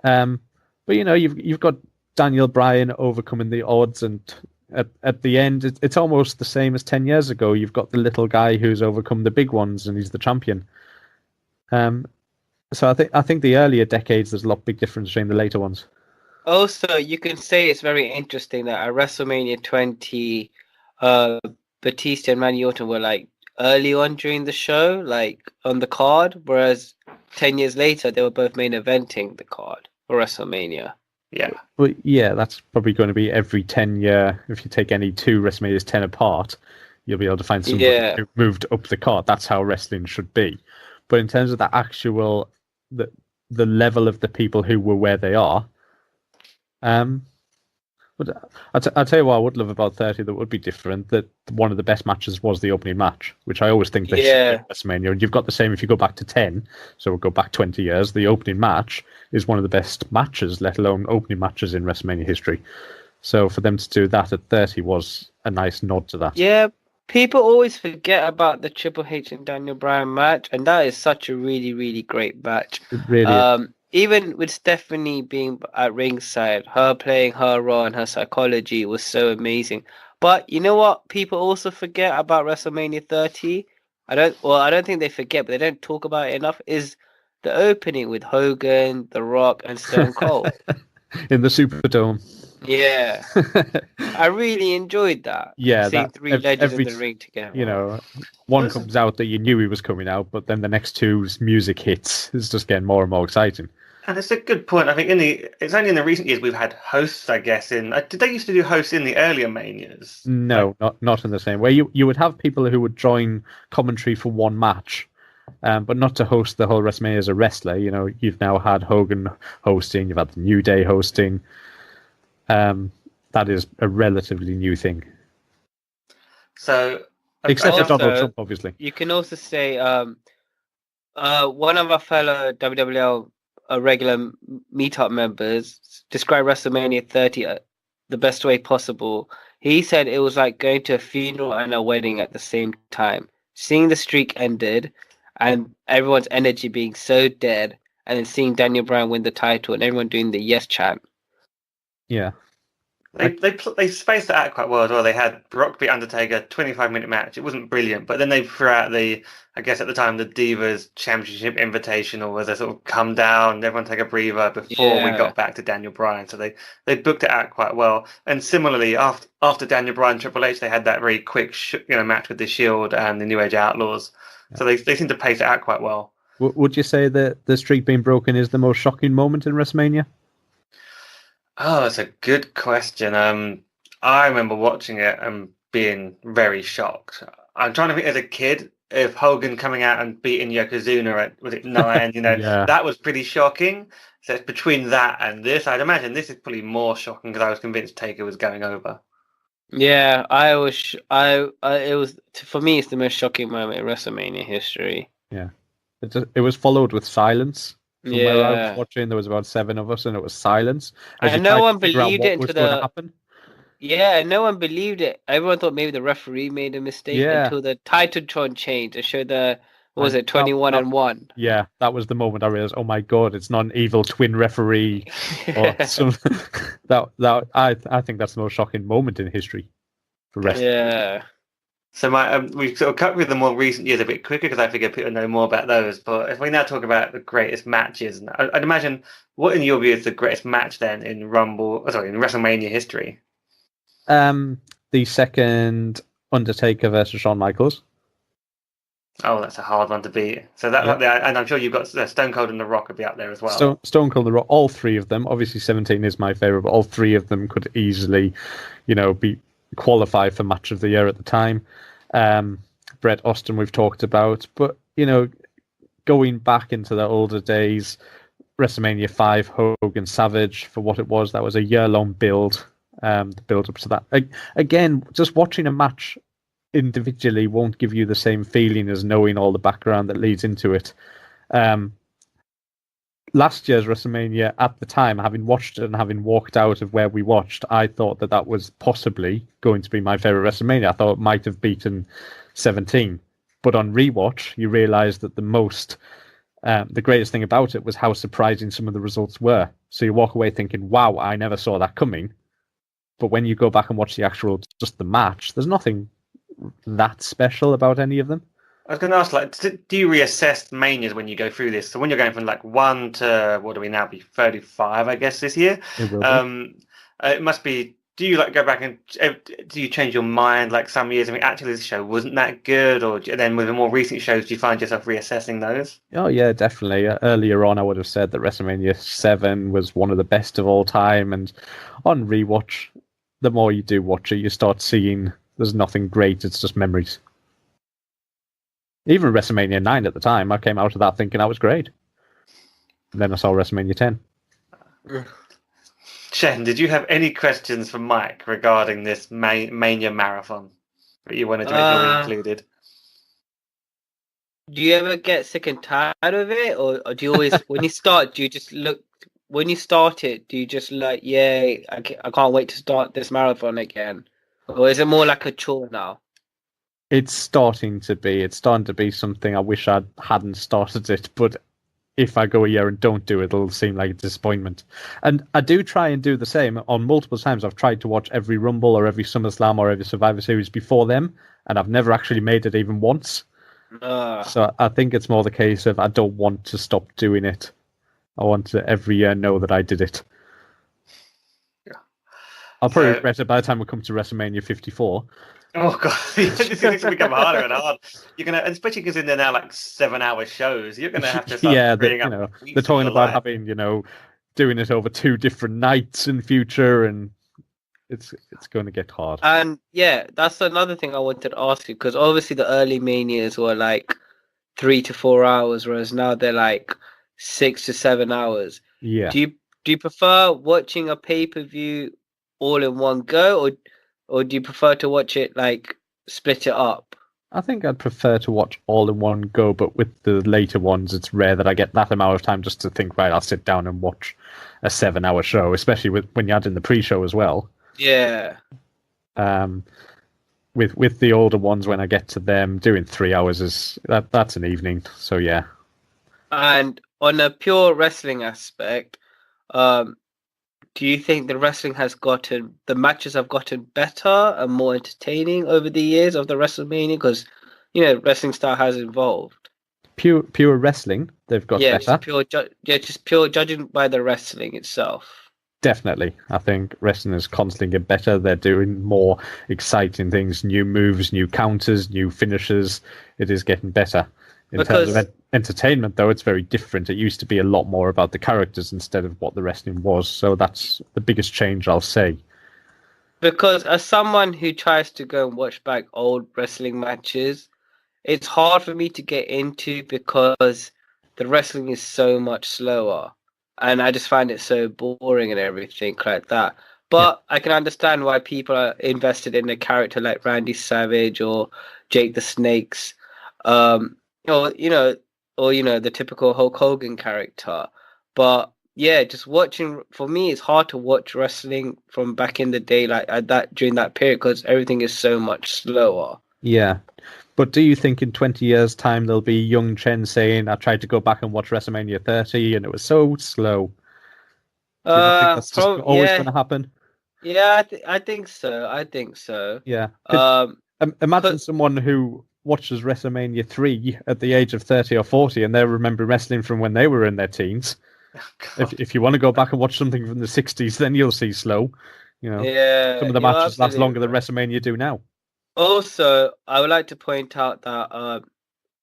But you've got Daniel Bryan overcoming the odds, and at the end, it's almost the same as 10 years ago. You've got the little guy who's overcome the big ones, and he's the champion. So I think the earlier decades, there's a lot big difference between the later ones. Also, you can say it's very interesting that at WrestleMania 20, Batista and Randy Orton were like early on during the show, like on the card, whereas 10 years later, they were both main eventing the card for WrestleMania. Yeah. Well, yeah, that's probably going to be every 10 year. If you take any two WrestleManias 10 apart, you'll be able to find somebody who moved up the card. That's how wrestling should be. But in terms of the actual, the level of the people who were where they are, but I'll tell you what I would love about 30 that would be different, that one of the best matches was the opening match, which I always think they should be at WrestleMania. And you've got the same if you go back to 10, so we'll go back 20 years, the opening match is one of the best matches, let alone opening matches in WrestleMania history. So for them to do that at 30 was a nice nod to that. Yeah, people always forget about the Triple H and Daniel Bryan match, and that is such a really, really great match. It really is. Even with Stephanie being at ringside, her playing her role and her psychology was so amazing. But you know what people also forget about WrestleMania 30? I don't think they forget, but they don't talk about it enough, is the opening with Hogan, The Rock, and Stone Cold. In the Superdome. Yeah. I really enjoyed that. Yeah, seeing three legends in the ring together. One comes out that you knew he was coming out, but then the next two's music hits. It's just getting more and more exciting. And it's a good point. I think it's only in the recent years we've had hosts, I guess. Did they used to do hosts in the earlier Manias? No, not in the same way. You would have people who would join commentary for one match, but not to host the whole WrestleMania as a wrestler. You've now had Hogan hosting, you've had the New Day hosting. That is a relatively new thing. So, except for Donald Trump, obviously. You can also say one of our fellow WWL regular meetup members described WrestleMania 30 the best way possible. He said it was like going to a funeral and a wedding at the same time. Seeing the streak ended and everyone's energy being so dead, and then seeing Daniel Bryan win the title and everyone doing the yes chant. Yeah. They spaced it out quite well as well. They had Brock beat Undertaker, 25-minute match. It wasn't brilliant, but then they threw out I guess at the time, the Divas Championship Invitational as a sort of come down, everyone take a breather before we got back to Daniel Bryan. So they booked it out quite well. And similarly, after Daniel Bryan Triple H, they had that very quick match with the Shield and the New Age Outlaws. Yeah. So they seem to pace it out quite well. Would you say that the streak being broken is the most shocking moment in WrestleMania? Oh, that's a good question. I remember watching it and being very shocked. I'm trying to think as a kid, if Hogan coming out and beating Yokozuna at, was it 9, that was pretty shocking. So it's between that and this. I'd imagine this is probably more shocking because I was convinced Taker was going over. Yeah, it was, for me, it's the most shocking moment in WrestleMania history. Yeah. It was followed with silence. From where I was watching, there was about 7 of us, and it was silence. And no one believed it no one believed it. Everyone thought maybe the referee made a mistake until the Titantron changed and showed 21 and 1. Yeah, that was the moment I realized, oh my god, it's not an evil twin referee. Or something. I think that's the most shocking moment in history for wrestling. Yeah. So we sort of cut with the more recent years a bit quicker because I figure people know more about those. But if we now talk about the greatest matches, I'd imagine, what in your view is the greatest match then in in WrestleMania history? The second Undertaker versus Shawn Michaels. Oh, that's a hard one to beat. So and I'm sure you've got Stone Cold and The Rock would be up there as well. Stone Cold and The Rock, all 3 of them. Obviously, 17 is my favorite, but all 3 of them could easily, be qualified for Match of the Year at the time. Bret Austin we've talked about, but going back into the older days, WrestleMania 5, Hogan Savage, for what it was, that was a year-long build. The build up to that. Again, just watching a match individually won't give you the same feeling as knowing all the background that leads into it. last year's WrestleMania, at the time, having watched it and having walked out of where we watched, I thought that was possibly going to be my favorite WrestleMania. I thought it might have beaten 17. But on rewatch, you realise that the greatest thing about it was how surprising some of the results were. So you walk away thinking, wow, I never saw that coming. But when you go back and watch just the match, there's nothing that special about any of them. I was going to ask, like, do you reassess Manias when you go through this? So when you're going from like 1 to, what do we now be, 35, I guess, this year? It will be. It must be. Do you like go back and do you change your mind? Like some years, I mean, actually, this show wasn't that good, or then with the more recent shows, do you find yourself reassessing those? Oh yeah, definitely. Earlier on, I would have said that WrestleMania 7 was one of the best of all time, and on rewatch, the more you do watch it, you start seeing there's nothing great. It's just memories. Even WrestleMania 9 at the time, I came out of that thinking that was great. And then I saw WrestleMania 10. Chen, did you have any questions for Mike regarding this Mania marathon that you wanted to make sure we included? Do you ever get sick and tired of it, or do you always, when you start, do you just look? When you start it, do you just like, yay, I can't wait to start this marathon again, or is it more like a chore now? It's starting to be something I wish I hadn't started it, but if I go a year and don't do it, it'll seem like a disappointment. And I do try and do the same. On multiple times, I've tried to watch every Rumble or every SummerSlam or every Survivor Series before them, and I've never actually made it even once. So I think it's more the case of I don't want to stop doing it. I want to every year know that I did it. Yeah. I'll probably regret it by the time we come to WrestleMania 54. Oh god, it's going to become harder and harder. You're gonna, especially because they're now like 7-hour shows. You're gonna have to start freeing up. They're talking about having doing it over 2 different nights in future, and it's going to get hard. And yeah, that's another thing I wanted to ask you, because obviously the early Manias were like 3 to 4 hours, whereas now they're like 6 to 7 hours. Yeah. Do you prefer watching a pay-per-view all in one go, or do you prefer to watch it like split it up? I think I'd prefer to watch all in one go, but with the later ones, it's rare that I get that amount of time just to think, right, I'll sit down and watch a 7-hour show, especially when you add in the pre-show as well. Yeah. With the older ones, when I get to them, doing 3 hours that's an evening. So yeah. And on a pure wrestling aspect, do you think the matches have gotten better and more entertaining over the years of the WrestleMania? Because, wrestling style has evolved. Pure wrestling, they've got better. Just pure judging by the wrestling itself. Definitely. I think wrestling is constantly getting better. They're doing more exciting things, new moves, new counters, new finishes. It is getting better. In terms of entertainment, though, it's very different. It used to be a lot more about the characters instead of what the wrestling was. So that's the biggest change, I'll say. Because as someone who tries to go and watch back old wrestling matches, it's hard for me to get into because the wrestling is so much slower. And I just find it so boring and everything like that. But yeah. I can understand why people are invested in a character like Randy Savage or Jake the Snakes. Or the typical Hulk Hogan character. But yeah, just watching, for me, it's hard to watch wrestling from back in the day during that period, because everything is so much slower. Yeah. But do you think in 20 years' time there'll be young Chen saying, I tried to go back and watch WrestleMania 30 and it was so slow? Do you think that's just always going to happen? Yeah, I think so. Yeah. Imagine someone who watches WrestleMania 3 at the age of 30 or 40 and they're remembering wrestling from when they were in their teens. Oh, if you want to go back and watch something from the 60s, then you'll see slow. Yeah, some of the matches last longer than WrestleMania do now. Also, I would like to point out that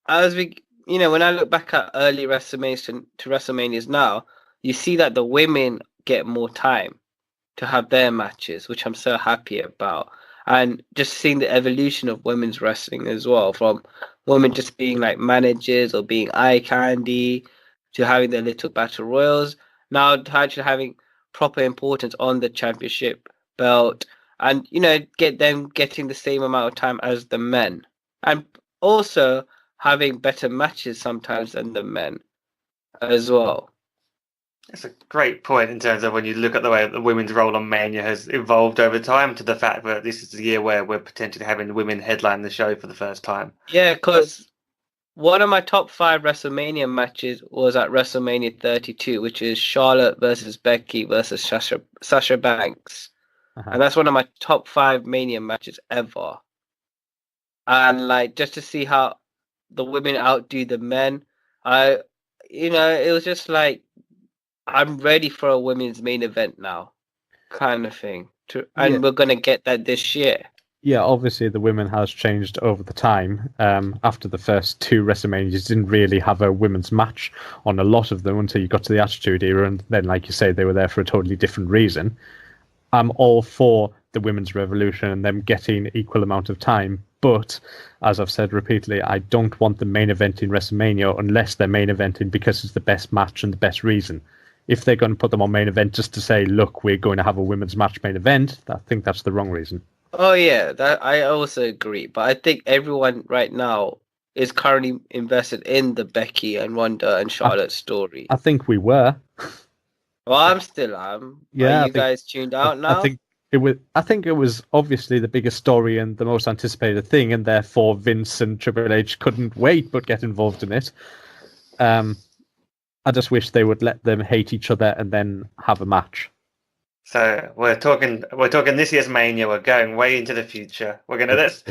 as we, when I look back at early WrestleManias to WrestleManias now, you see that the women get more time to have their matches, which I'm so happy about. And just seeing the evolution of women's wrestling as well, from women just being like managers or being eye candy to having their little battle royals, now to actually having proper importance on the championship belt, and get them getting the same amount of time as the men, and also having better matches sometimes than the men as well. That's a great point in terms of when you look at the way the women's role on Mania has evolved over time to the fact that this is the year where we're potentially having women headline the show for the first time. Yeah, because one of my top 5 WrestleMania matches was at WrestleMania 32, which is Charlotte versus Becky versus Sasha Banks. And that's one of my top 5 Mania matches ever. And like, just to see how the women outdo the men, it was just like, I'm ready for a women's main event now, kind of thing. And we're going to get that this year. Yeah, obviously the women has changed over the time. After the first 2 WrestleManias, didn't really have a women's match on a lot of them until you got to the Attitude Era, and then, like you say, they were there for a totally different reason. I'm all for the women's revolution and them getting equal amount of time, but as I've said repeatedly, I don't want the main event in WrestleMania unless they're main eventing because it's the best match and the best reason. If they're going to put them on main event just to say, look, we're going to have a women's match main event, I think that's the wrong reason. Oh yeah, that I also agree. But I think everyone right now is currently invested in the Becky and Ronda and Charlotte story. I think we were. Well, I'm still am. Yeah, Are you guys tuned out now? I think it was obviously the biggest story and the most anticipated thing, and therefore Vince and Triple H couldn't wait but get involved in it. I just wish they would let them hate each other and then have a match. So we're talking this year's Mania. We're going way into the future. We're gonna let's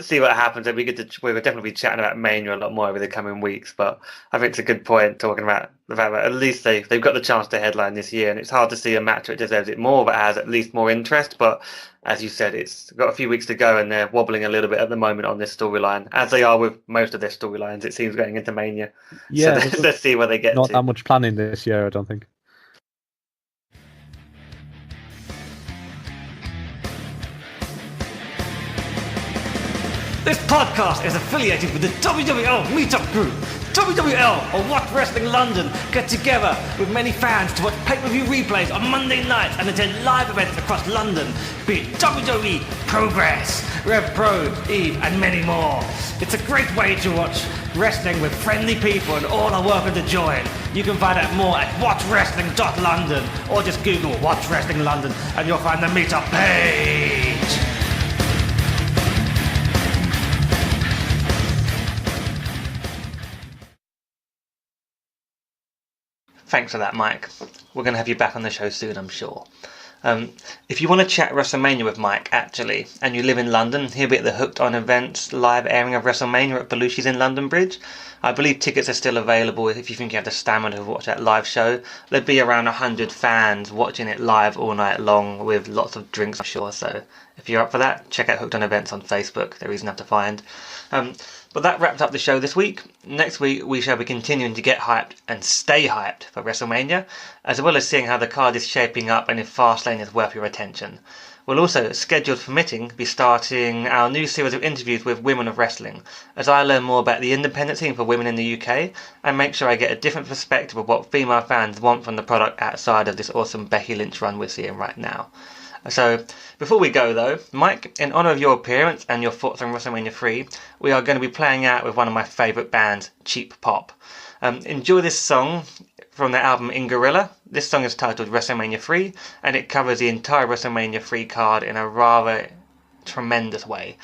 see what happens. We'll definitely be chatting about Mania a lot more over the coming weeks. But I think it's a good point talking about the fact that at least they've got the chance to headline this year, and it's hard to see a match that deserves it more, but has at least more interest. But as you said, it's got a few weeks to go, and they're wobbling a little bit at the moment on this storyline, as they are with most of their storylines. It seems going into Mania. Yeah, so let's see where they get. Not that much planning this year, I don't think. This podcast is affiliated with the WWL Meetup Group. WWL, or Watch Wrestling London, get together with many fans to watch pay-per-view replays on Monday nights and attend live events across London, be it WWE, Progress, Rev Pro, Eve, and many more. It's a great way to watch wrestling with friendly people, and all are welcome to join. You can find out more at watchwrestling.london or just Google Watch Wrestling London and you'll find the meetup page. Thanks for that, Mike. We're going to have you back on the show soon, I'm sure. If you want to chat WrestleMania with Mike, actually, and you live in London, he'll be at the Hooked On Events live airing of WrestleMania at Belushi's in London Bridge. I believe tickets are still available if you think you have the stamina to watch that live show. There'll be around 100 fans watching it live all night long with lots of drinks, I'm sure. So if you're up for that, check out Hooked On Events on Facebook. They're easy enough to find. But that wraps up the show this week. Next week we shall be continuing to get hyped and stay hyped for WrestleMania, as well as seeing how the card is shaping up and if Fastlane is worth your attention. We'll also, scheduled permitting, be starting our new series of interviews with women of wrestling, as I learn more about the independent scene for women in the UK and make sure I get a different perspective of what female fans want from the product outside of this awesome Becky Lynch run we're seeing right now. So, before we go though, Mike, in honour of your appearance and your thoughts on WrestleMania 3, we are going to be playing out with one of my favourite bands, Cheap Pop. Enjoy this song from their album In Gorilla. This song is titled WrestleMania 3, and it covers the entire WrestleMania 3 card in a rather tremendous way.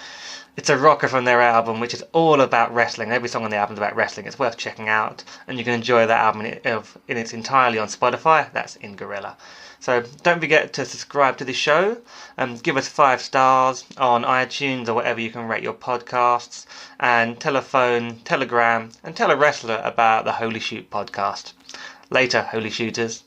It's a rocker from their album, which is all about wrestling. Every song on the album is about wrestling. It's worth checking out, and you can enjoy that album in its entirely on Spotify. That's In Gorilla. So don't forget to subscribe to the show, give us 5 stars on iTunes or whatever you can rate your podcasts, and tell a phone, Telegram, and tell a wrestler about the Holy Shoot podcast. Later, Holy Shooters.